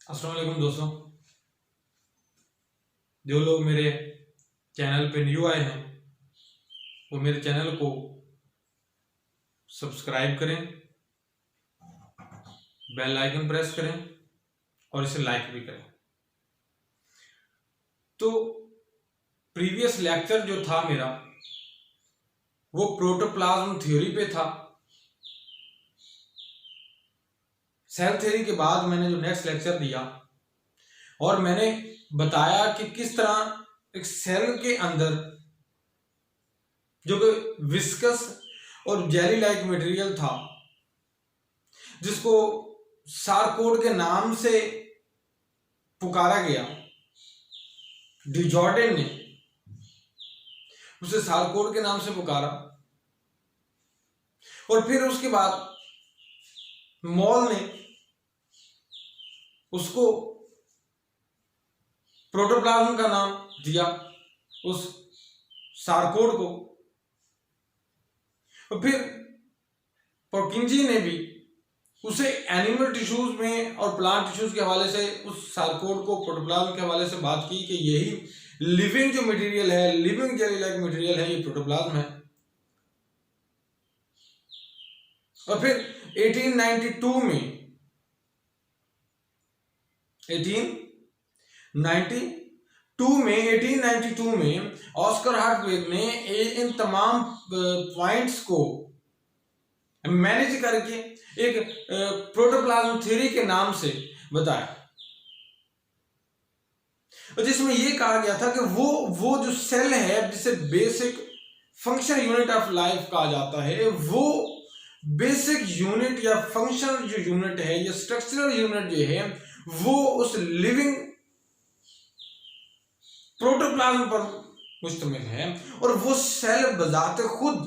अस्सलाम वालेकुम दोस्तों। जो लोग मेरे चैनल पे न्यू आए हैं वो मेरे चैनल को सब्सक्राइब करें, बेल आइकन प्रेस करें और इसे लाइक भी करें। तो प्रीवियस लेक्चर जो था मेरा वो प्रोटोप्लाज्म थ्योरी पे था। सेल थ्योरी के बाद मैंने जो नेक्स्ट लेक्चर दिया और मैंने बताया कि किस तरह एक सेल के अंदर जो कि विस्कस और जेली लाइक मटेरियल था, जिसको सारकोड के नाम से पुकारा गया, डिजॉर्डन ने उसे सारकोड के नाम से पुकारा, और फिर उसके बाद मॉल ने उसको प्रोटोप्लाज्म का नाम दिया उस सारकोड को, और फिर पोर्किंजी ने भी उसे एनिमल टिश्यूज में और प्लांट टिश्यूज के हवाले से उस सारकोड को प्रोटोप्लाज्म के हवाले से बात की कि यही लिविंग जो मटेरियल है, लिविंग जेली लाइक मटेरियल है, ये प्रोटोप्लाज्म है। और फिर 1892 में ऑस्कर हार्टविग ने इन तमाम पॉइंट्स को मैनेज करके एक प्रोटोप्लाज्म थ्योरी के नाम से बताया, और जिसमें यह कहा गया था कि वो जो सेल है जिसे basic function unit of life कहा जाता है, वो बेसिक यूनिट या फंक्शनल जो यूनिट है या स्ट्रक्चरल यूनिट जो है वो उस लिविंग प्रोटोप्लाज्म पर मुश्तमिल है, और वो सेल बजाते खुद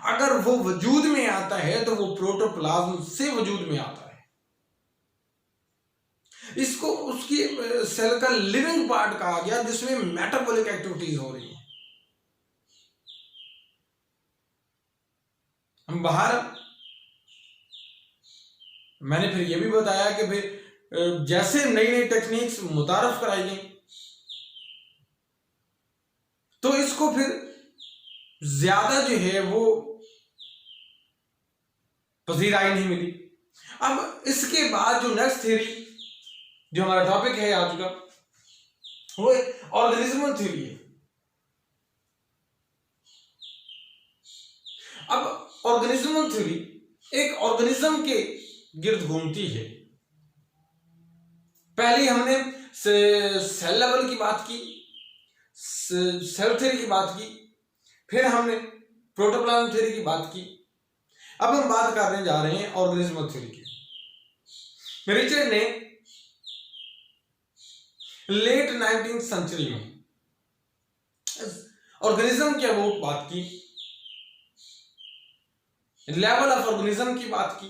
अगर वो वजूद में आता है तो वो प्रोटोप्लाज्म से वजूद में आता है। इसको उसकी सेल का लिविंग पार्ट कहा गया, जिसमें मेटाबॉलिक एक्टिविटीज हो रही है। हम बाहर मैंने फिर यह भी बताया कि फिर जैसे नई नई टेक्निक्स मुतारफ कराई गई तो इसको फिर ज्यादा जो है वो पजीराई नहीं मिली। अब इसके बाद जो नेक्स्ट थ्योरी जो हमारा टॉपिक है आज का वो ऑर्गेनिज्मल थ्योरी है। अब ऑर्गेनिज्मल थ्योरी एक ऑर्गेनिज्म के गिर्द घूमती है। पहले हमने सेल लेवल की बात की, सेल थ्योरी की बात की, फिर हमने प्रोटोप्लाज्म थ्योरी की बात की। अब हम बात करने जा रहे हैं ऑर्गेनिज्मल थ्योरी की। रिचर्ड ने लेट 19th सेंचुरी में ऑर्गेनिज्म के अबाउट बात की, लेवल ऑफ ऑर्गेनिज्म की बात की।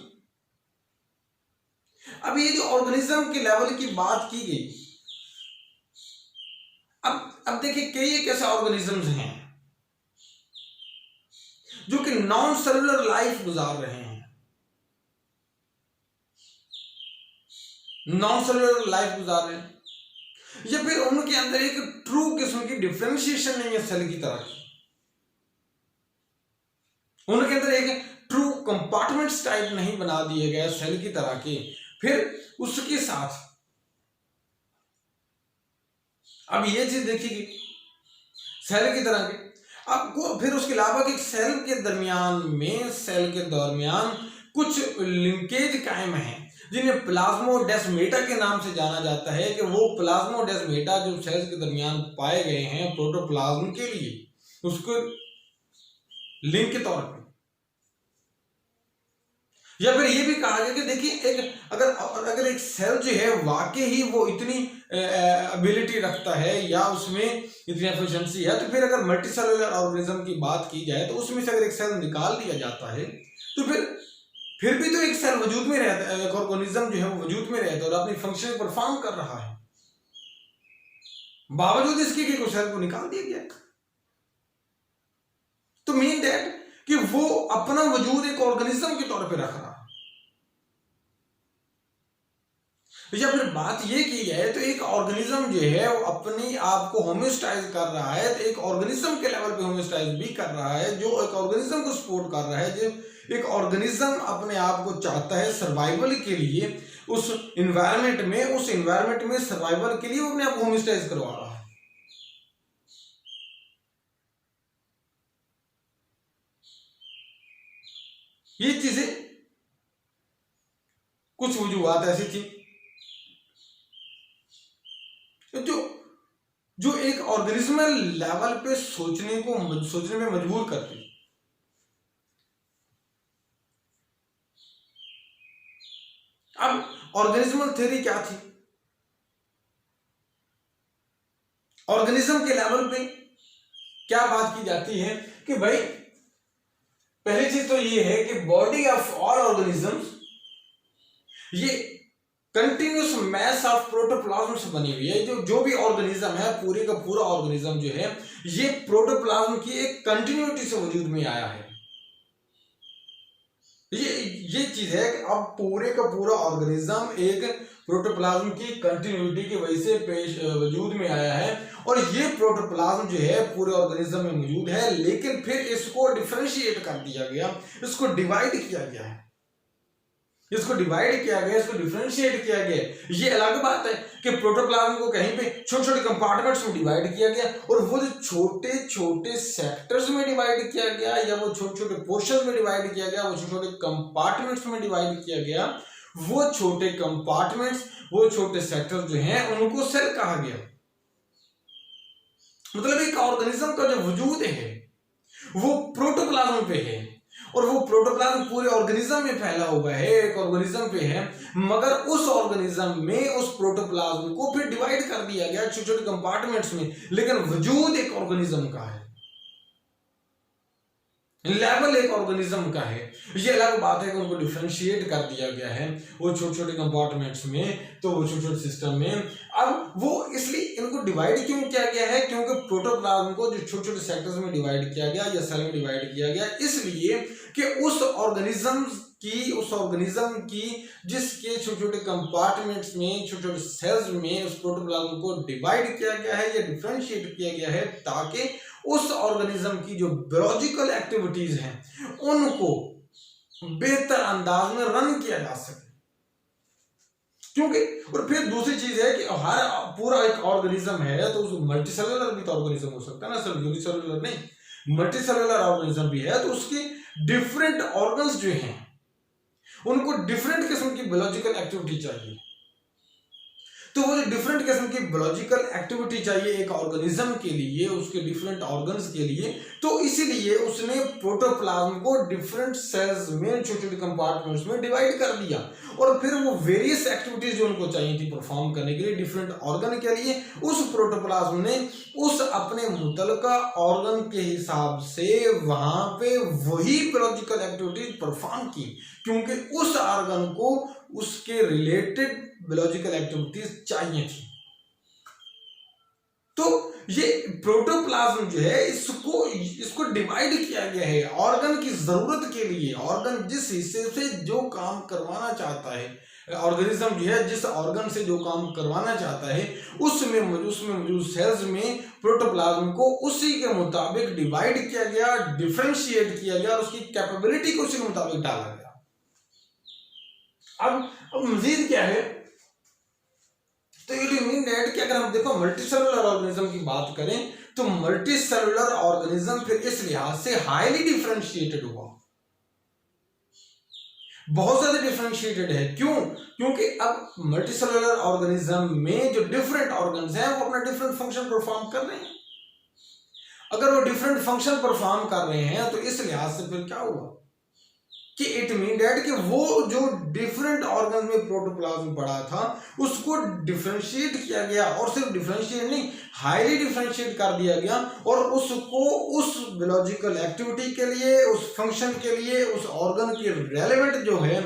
अब ये जो ऑर्गेनिज्म के लेवल की बात की गई, अब देखिए कई एक ऐसे ऑर्गेनिजम्स हैं जो कि नॉन सेलुलर लाइफ गुजार रहे हैं, नॉन सेलुलर लाइफ गुजार रहे हैं, या फिर उनके अंदर एक ट्रू किस्म की डिफरेंशिएशन नहीं है सेल की तरह की, उनके अंदर एक ट्रू कंपार्टमेंट्स टाइप नहीं बना दिए गए सेल की तरह के। फिर उसके साथ अब ये चीज देखिए सेल की तरह के, आपको फिर उसके अलावा कि सेल के दरमियान कुछ लिंकेज कायम है जिन्हें प्लाज्मोडेस्मेटा के नाम से जाना जाता है, कि वो प्लाज्मोडेस्मेटा जो सेल्स के दरमियान पाए गए हैं प्रोटोप्लाज्म के लिए, उसको लिंक के तौर पे। या फिर ये भी कहा गया कि देखिए एक अगर एक सेल जो है वाकई ही वो इतनी एबिलिटी रखता है या उसमें इतनी एफिशिएंसी है, तो फिर अगर मल्टी सेलुलर ऑर्गेनिज्म की बात की जाए तो उसमें से अगर एक सेल निकाल दिया जाता है तो फिर भी तो एक सेल वजूद में रहता है, एक ऑर्गेनिज्म जो है वो वजूद में रहता है और अपनी फंक्शन परफॉर्म कर रहा है, बावजूद इसके कि कुछ सेल को निकाल दिया गया। तो मीन दैट कि वो अपना वजूद एक ऑर्गेनिज्म के तौर पे रख रहा है। या फिर बात ये की जाए तो एक ऑर्गेनिज्म जो है वो अपने आप को होम्योस्टाइज कर रहा है, तो एक ऑर्गेनिज्म के लेवल पे होम्योस्टाइज भी कर रहा है, जो एक ऑर्गेनिज्म को सपोर्ट कर रहा है, जो एक ऑर्गेनिज्म अपने आप को चाहता है सर्वाइवल के लिए उस इन्वायरमेंट में, उस इन्वायरमेंट में सर्वाइवल के लिए वो अपने आप होम्योस्टाइज करवा रहा है। ये चीजें कुछ वजूहत ऐसी थी जो जो एक ऑर्गेनिज्मल लेवल पे सोचने में मजबूर करती। अब ऑर्गेनिज्मल थ्योरी क्या थी? ऑर्गेनिज्म के लेवल पे क्या बात की जाती है कि भाई पहली चीज तो ये है कि बॉडी ऑफ ऑल ऑर्गेनिजम्स ये कंटिन्यूस मैस ऑफ प्रोटोप्लाज्म से बनी हुई है। जो भी ऑर्गेनिज्म है, पूरे का पूरा ऑर्गेनिज्म जो है ये प्रोटोप्लाज्म की एक कंटिन्यूटी से वजूद में आया है। ये चीज है कि अब पूरे का पूरा ऑर्गेनिज्म एक प्रोटोप्लाज्म की कंटिन्यूटी की वजह से वजूद में आया है, और ये प्रोटोप्लाज्म जो है पूरे ऑर्गेनिज्म में मौजूद है, लेकिन फिर इसको डिफरेंशिएट कर दिया गया, इसको डिवाइड किया गया है, इसको डिवाइड किया गया, इसको डिफरेंशिएट किया गया। ये अलग बात है कि प्रोटोप्लाज्म को कहीं पे छोटे छोटे कंपार्टमेंट्स में डिवाइड किया गया, और वो जो छोटे छोटे सेक्टर्स में डिवाइड किया गया या वो छोटे छोटे पोर्शन में डिवाइड किया गया, वो छोटे छोटे कंपार्टमेंट्स में डिवाइड किया गया, वो छोटे कंपार्टमेंट्स, वो छोटे सेक्टर जो हैं उनको सेल कहा गया। मतलब एक ऑर्गेनिज्म का जो वजूद है वो प्रोटोप्लाज्म पे है, और वो प्रोटोप्लाज्म पूरे ऑर्गेनिज्म में फैला हुआ है, एक ऑर्गेनिज्म पे है, मगर उस ऑर्गेनिज्म में उस प्रोटोप्लाज्म को फिर डिवाइड कर दिया गया छोटे छोटे कंपार्टमेंट्स में, लेकिन वजूद एक ऑर्गेनिज्म का है, लेवल एक ऑर्गेनिज्म का है। ये अलग बात है कि उनको डिफरेंशिएट कर दिया गया है वो छोटे छोटे कंपार्टमेंट्स में, तो वो छोटे छोटे सिस्टम में। अब वो इसलिए इनको डिवाइड क्यों किया गया है? क्योंकि प्रोटोप्लाज्म को जो छोटे छोटे सेक्टर्स में डिवाइड किया गया या सेल में डिवाइड किया गया, इसलिए कि उस ऑर्गेनिज्म की जिसके छोटे छोटे कंपार्टमेंट्स में, छोटे छोटे सेल्स में उस प्रोटोप्लाज्म को डिवाइड किया गया है या डिफरेंशिएट किया गया है, ताकि उस ऑर्गेनिज्म की जो बायोलॉजिकल एक्टिविटीज हैं उनको बेहतर अंदाज में रन किया जा सके। क्योंकि और फिर दूसरी चीज है कि हर पूरा एक ऑर्गेनिज्म है तो उस मल्टीसेलुलर भी तो ऑर्गेनिज्म हो सकता है ना, सिर्फ यूनिसेलुलर नहीं, मल्टीसेलुलर ऑर्गेनिज्म भी है, तो उसके डिफरेंट ऑर्गन्स जो हैं उनको डिफरेंट किस्म की बायोलॉजिकल एक्टिविटी चाहिए। तो वो जो डिफरेंट किस्म की बायोलॉजिकल एक्टिविटी चाहिए एक ऑर्गेनिज्म के लिए, उसके डिफरेंट ऑर्गन्स के लिए, तो इसीलिए उसने प्रोटोप्लाज्म को डिफरेंट सेल्स में, छोटे छोटे कंपार्टमेंट्स में डिवाइड कर दिया, और फिर वो वेरियस एक्टिविटीज जो उनको चाहिए थी परफॉर्म करने के लिए डिफरेंट ऑर्गन के लिए, उस प्रोटोप्लाज्म ने उस अपने मुतलका ऑर्गन के हिसाब से वहां पे वही बायोलॉजिकल एक्टिविटीज परफॉर्म की, क्योंकि उस ऑर्गन को उसके रिलेटेड बायोलॉजिकल एक्टिविटीज चाहिए थी। तो ये प्रोटोप्लाज्म जो है इसको डिवाइड किया गया है ऑर्गन की जरूरत के लिए। ऑर्गन जिस हिस्से से जो काम करवाना चाहता है, ऑर्गेनिज्म जो है जिस ऑर्गन से जो काम करवाना चाहता है, उसमें मौजूद सेल्स में प्रोटोप्लाज्म को उसी के मुताबिक डिवाइड किया गया, डिफरेंशिएट किया गया, और उसकी कैपेबिलिटी को उसी के मुताबिक डाला गया। अब मजीद क्या है, तो इट मीन दैट कि अगर हम देखो मल्टीसेलुलर ऑर्गेनिज्म की बात करें तो मल्टीसेलुलर ऑर्गेनिज्म फिर इस लिहाज से हाईली डिफरेंशिएटेड हुआ, बहुत ज्यादा डिफरेंशिएटेड है। क्यों? क्योंकि अब मल्टीसेलुलर ऑर्गेनिज्म में जो डिफरेंट ऑर्गन्स हैं वो अपना डिफरेंट फंक्शन परफॉर्म कर रहे हैं। अगर वो डिफरेंट फंक्शन परफॉर्म कर रहे हैं तो इस लिहाज से फिर क्या हुआ कि इट मीन दैट कि वो जो डिफरेंट ऑर्गन में प्रोटोप्लाज्म पड़ा था उसको डिफरेंशिएट किया गया, और सिर्फ डिफरेंशिएट नहीं, हाईली डिफरेंशिएट कर दिया गया, और उसको उस बायोलॉजिकल एक्टिविटी के लिए, उस फंक्शन के लिए, उस ऑर्गन के रेलेवेंट जो है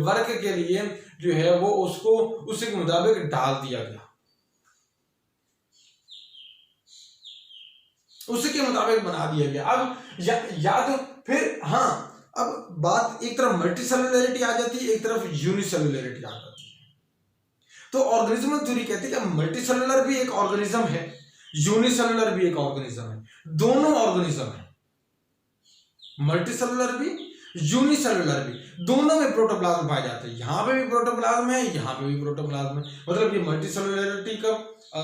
वर्क के लिए जो है वो उसको उसी के मुताबिक डाल दिया गया, उसी के मुताबिक बना दिया गया। अब या तो फिर हाँ, अब बात एक तरफ मल्टीसेलुलरिटी आ जाती है, एक तरफ यूनिसेलुलरिटी आ जाती है। तो ऑर्गेनिज्मल थ्योरी कहती है कि मल्टीसेलुलर भी एक ऑर्गेनिज्म है, यूनिसेलुलर भी एक ऑर्गेनिज्म है, दोनों ऑर्गेनिज्म है, मल्टीसेलुलर भी यूनिसेलुलर भी, दोनों में प्रोटोप्लाज्म पाए जाते हैं। यहां पे भी प्रोटोप्लाज्म है, यहां पे भी प्रोटोप्लाज्म है, मतलब ये मल्टीसेलुलरिटी का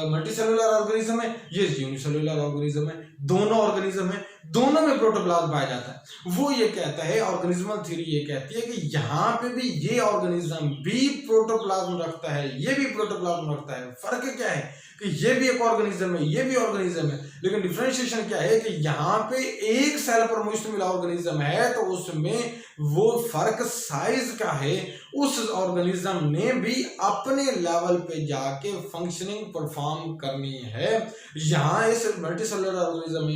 मल्टीसेलुलर ऑर्गेनिज्म है, ये यूनिसेलुलर ऑर्गेनिज्म है, दोनों ऑर्गेनिज्म है, दोनों में प्रोटोप्लाज्म पाया जाता है। वो ये कहता है, ऑर्गेनिज्मल थ्योरी ये कहती है कि यहाँ पे भी ये ऑर्गेनिज्म भी प्रोटोप्लाज्म रखता है, ये भी प्रोटोप्लाज्म रखता है। फर्क क्या है कि ये भी एक ऑर्गेनिज्म है, ये भी ऑर्गेनिज्म है, लेकिन डिफरेंशिएशन क्या है कि यहाँ पे एक सेल पर मुश्तमिल ऑर्गेनिज्म है, तो उसमें वो फर्क साइज का है। उस ऑर्गेनिज्म ने भी अपने लेवल पे जाके फंक्शनिंग परफॉर्म करनी है। यहाँ इस मल्टीसेलुलर ऑर्गेनिज्म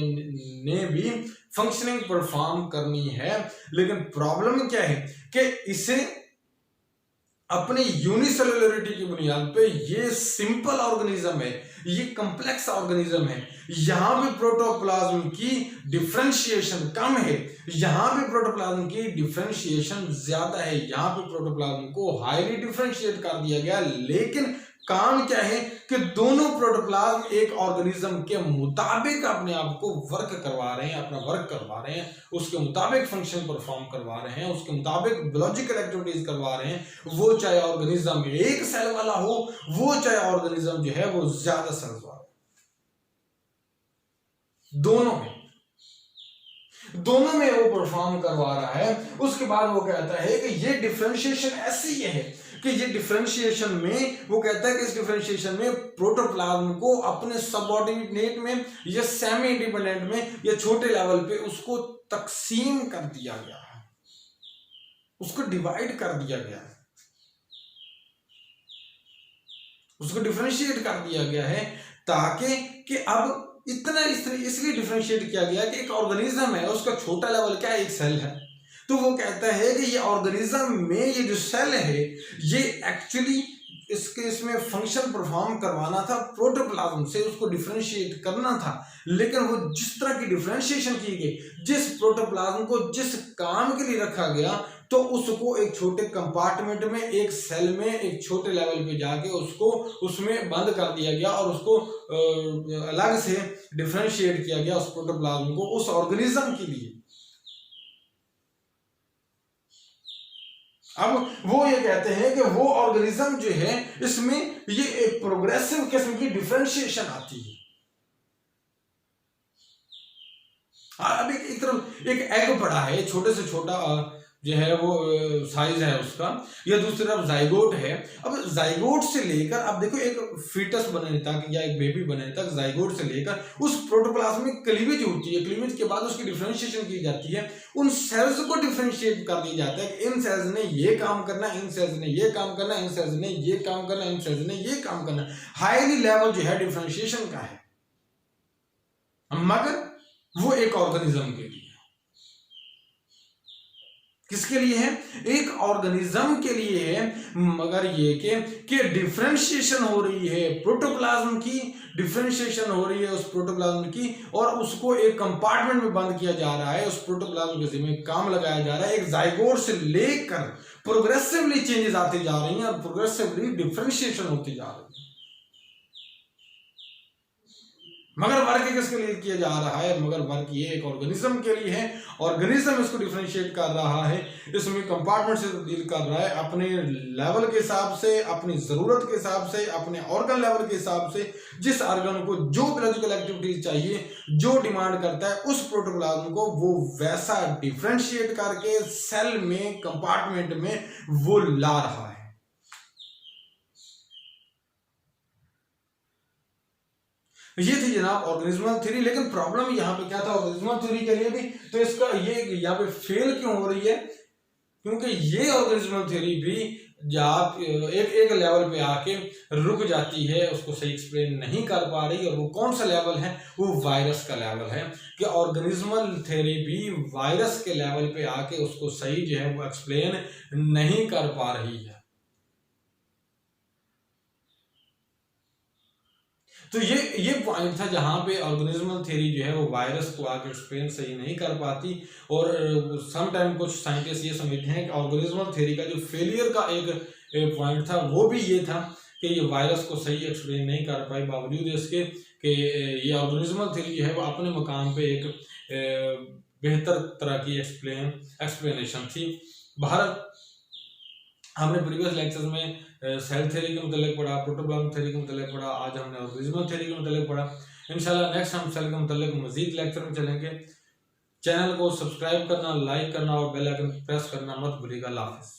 ने भी फंक्शनिंग परफॉर्म करनी है, लेकिन प्रॉब्लम क्या है कि इसे अपने यूनिसेलुलरिटी की बुनियाद पे ये सिंपल ऑर्गेनिज्म है, ये कॉम्प्लेक्स ऑर्गेनिज्म है, यहां पे प्रोटोप्लाज्म की डिफरेंशिएशन कम है, यहां पे प्रोटोप्लाज्म की डिफरेंशिएशन ज्यादा है, यहां पे प्रोटोप्लाज्म को हाईली डिफरेंशिएट कर दिया गया। लेकिन काम क्या है कि दोनों प्रोटोप्लाज्म एक ऑर्गेनिज्म के मुताबिक अपने आप को वर्क करवा रहे हैं, अपना वर्क करवा रहे हैं, उसके मुताबिक फंक्शन परफॉर्म करवा रहे हैं, उसके मुताबिक बायोलॉजिकल एक्टिविटीज करवा रहे हैं। वो चाहे ऑर्गेनिज्म एक सेल वाला हो, वो चाहे ऑर्गेनिज्म जो है वो ज्यादा सेल्स वाला, दोनों में वो परफॉर्म करवा रहा है। उसके बाद वो कहता है कि ये डिफरेंशिएशन ऐसी है कि ये डिफरेंशिएशन में वो कहता है कि इस डिफरेंशिएशन में प्रोटोप्लाज्म को अपने सबऑर्डिनेट में या सेमी इंडिपेंडेंट में या छोटे लेवल पे उसको तकसीम कर दिया गया है, उसको डिवाइड कर दिया गया है, उसको डिफरेंशिएट कर दिया गया है, ताकि कि अब इतना इसलिए डिफरेंशिएट किया गया कि एक ऑर्गेनिज्म है, उसका छोटा लेवल क्या है, एक सेल है। तो वो कहता है कि ये ऑर्गेनिज्म में ये जो सेल है ये एक्चुअली इसमें फंक्शन परफॉर्म करवाना था प्रोटोप्लाज्म से, उसको डिफरेंशिएट करना था, लेकिन वो जिस तरह की डिफरेंशिएशन की गई, जिस प्रोटोप्लाज्म को जिस काम के लिए रखा गया, तो उसको एक छोटे कंपार्टमेंट में, एक सेल में, एक छोटे लेवल पे जाके उसको उसमें बंद कर दिया गया और उसको अलग से डिफरेंशिएट किया गया उस प्रोटोप्लाज्म को उस ऑर्गेनिज्म के लिए। अब वो ये कहते हैं कि वो ऑर्गेनिज्म जो है इसमें ये एक प्रोग्रेसिव किस्म की डिफरेंशिएशन आती है। अब एक तरफ एक एग पड़ा है, छोटे से छोटा जो है वो साइज है उसका, या दूसरी तरफ जाइगोट है। अब जाइगोट से लेकर अब देखो एक फीटस बनने तक या एक बेबी बनने तक, जाइगोट से लेकर उस प्रोटोप्लाज्मिक क्लीवेज होती है, क्लीवेज के बाद उसकी डिफरेंशिएशन की जाती है, उन सेल्स को डिफरेंशिएट कर दिया जाता है। इन सेल्स ने ये काम करना, इन सेल्स ने ये काम करना, इन सेल्स ने ये काम करना, इन सेल्स ने ये काम करना। हाईली लेवल जो है डिफरेंशिएशन का है, मगर वो एक ऑर्गेनिज्म के लिए, किसके लिए है, एक ऑर्गेनिज्म के लिए है, मगर ये कि डिफरेंशिएशन हो रही है प्रोटोप्लाज्म की, डिफरेंशिएशन हो रही है उस प्रोटोप्लाज्म की, और उसको एक कंपार्टमेंट में बंद किया जा रहा है, उस प्रोटोप्लाज्म के जिम्मे काम लगाया जा रहा है। एक जाइगोट से लेकर प्रोग्रेसिवली चेंजेस आती जा रही हैं और प्रोग्रेसिवली डिफरेंशिएशन होती जा रही है, मगर वर्क किसके लिए किया जा रहा है, मगर वर्क ये एक ऑर्गेनिज्म के लिए है। ऑर्गेनिज्म इसको डिफरेंशिएट कर रहा है, इसमें कंपार्टमेंट से तब्दील कर रहा है, अपने लेवल के हिसाब से, अपनी जरूरत के हिसाब से, अपने ऑर्गन लेवल के हिसाब से, जिस ऑर्गन को जो बायोलॉजिकल एक्टिविटीज चाहिए, जो डिमांड करता है, उस प्रोटोप्लाज्म को वो वैसा डिफरेंशिएट करके सेल में, कंपार्टमेंट में वो ला रहा है। ये थी जनाब ऑर्गेनिज्मल थ्योरी। लेकिन प्रॉब्लम यहाँ पे क्या था ऑर्गेनिज्मल थ्योरी के लिए भी, तो इसका ये यहाँ पे फेल क्यों हो रही है, क्योंकि ये ऑर्गेनिज्मल थ्योरी भी जब एक लेवल पे आके रुक जाती है, उसको सही एक्सप्लेन नहीं कर पा रही। और वो कौन सा लेवल है, वो वायरस का लेवल है, कि ऑर्गेनिज्मल थ्योरी भी वायरस के लेवल पे आके उसको सही जो है वो एक्सप्लेन नहीं कर पा रही है। तो ये पॉइंट था जहां पे ऑर्गेनिज्मल थ्योरी जो है वो वायरस को आके एक्सप्लेन सही नहीं कर पाती। और सम टाइम कुछ साइंटिस्ट ये समझते हैं कि ऑर्गेनिज्मल थ्योरी का जो फेलियर का एक पॉइंट था वो भी ये था कि कि ये वायरस को सही एक्सप्लेन नहीं कर पाई, बावजूद इसके कि ये ऑर्गेनिज्मल थ्योरी है वो अपने मकाम पे एक बेहतर तरह की एक्सप्लेनेशन थी। भारत हमने प्रीवियस लेक्चर्स में सेल थ्योरी के मतलब पढ़ा, प्रोटोप्लाज्म थ्योरी के मतलब पढ़ा, आज हमने ऑर्गेनिज्मल थ्योरी के मतलब पढ़ा। इंशाल्लाह नेक्स्ट हम सेल के मतलब मजीद लेक्चर में चलेंगे। चैनल को सब्सक्राइब करना, लाइक करना और बेल आइकन प्रेस करना मत भूलिएगा। अल्लाह हाफिज़।